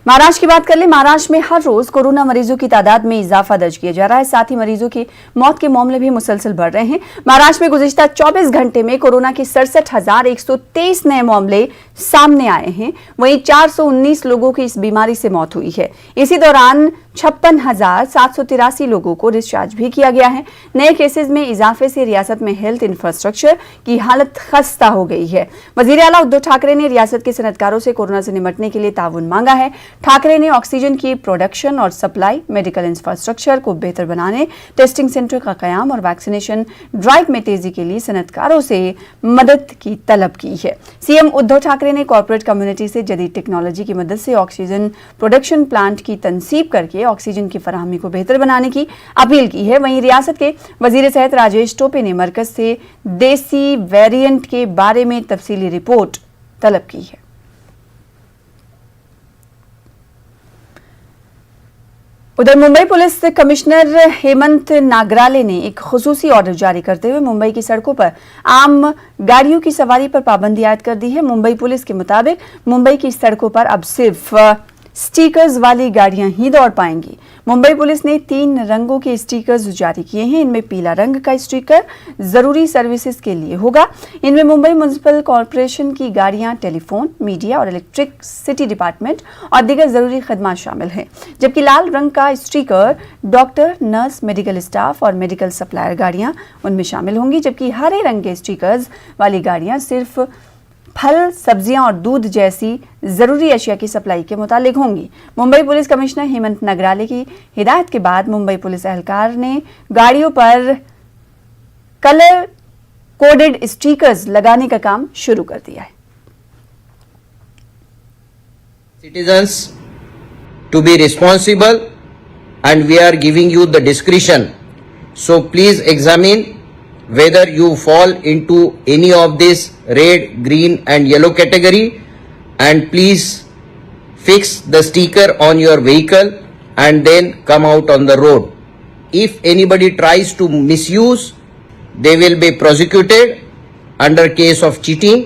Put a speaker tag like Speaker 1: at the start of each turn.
Speaker 1: महाराष्ट्र की बात कर ले। महाराष्ट्र में हर रोज कोरोना मरीजों की तादाद में इजाफा दर्ज किया जा रहा है। साथ ही मरीजों की मौत के मामले भी मुसलसल बढ़ रहे हैं। महाराष्ट्र में गुज़िश्ता 24 घंटे में कोरोना के 67,123 नए मामले सामने आए हैं। वहीं 419 लोगों की इस बीमारी से मौत हुई है। इसी दौरान 56,783 लोगों को डिस्चार्ज भी किया गया है। नए केसेस में इजाफे से रियासत में हेल्थ इंफ्रास्ट्रक्चर की हालत खस्ता हो गई है। वजीर आला उद्धव ठाकरे ने रियासत के सनतकारों से कोरोना से निपटने के लिए ताउन मांगा है। ठाकरे ने ऑक्सीजन की प्रोडक्शन और सप्लाई, मेडिकल इंफ्रास्ट्रक्चर को बेहतर बनाने, टेस्टिंग सेंटर का कयाम और वैक्सीनेशन ड्राइव में तेजी के लिए सनतकारों से मदद की तलब की है। सीएम उद्धव ठाकरे ने कॉर्पोरेट कम्युनिटी से जदीद टेक्नोलॉजी की मदद से ऑक्सीजन प्रोडक्शन प्लांट की तनसीब करके ऑक्सीजन की फराहमी को बेहतर बनाने की अपील की है। वहीं रियासत के वजीर सेहत राजेश टोपे ने मरकज से देसी वेरिएंट के बारे में तफसीली रिपोर्ट तलब की है। उधर मुंबई पुलिस कमिश्नर हेमंत नागराले ने एक खुसूसी ऑर्डर जारी करते हुए मुंबई की सड़कों पर आम गाड़ियों की सवारी पर पाबंदी आयद कर दी है। मुंबई पुलिस के मुताबिक मुंबई की सड़कों पर अब सिर्फ स्टिकर्स वाली गाड़ियां ही दौड़ पाएंगी। मुंबई पुलिस ने 3 रंगों के स्टिकर्स जारी किए हैं। इनमें पीला रंग का स्टिकर जरूरी सर्विसेज के लिए होगा। इनमें मुंबई म्युनिसिपल कॉर्पोरेशन की गाड़ियां, टेलीफोन, मीडिया और इलेक्ट्रिसिटी डिपार्टमेंट और दीगर जरूरी खदमात शामिल हैं। जबकि लाल रंग का sticker doctor, nurse, medical staff और मेडिकल सप्लायर गाड़ियां उनमें शामिल होंगी। जबकि हरे रंग के स्टिकर्स वाली गाड़ियां सिर्फ फल, सब्जियां और दूध जैसी जरूरी अशिया की सप्लाई के मुतालिक होंगी। मुंबई पुलिस कमिश्नर हेमंत नागराले की हिदायत के बाद मुंबई पुलिस एहलकार ने गाड़ियों पर कलर कोडेड स्टिकर्स लगाने का काम शुरू कर दिया है।
Speaker 2: Citizens to be responsible and we are giving you the discretion. So please examine whether you fall into any of this red, green and yellow category, and please fix the sticker on your vehicle and then come out on the road. If anybody tries to misuse, they will be prosecuted under case of cheating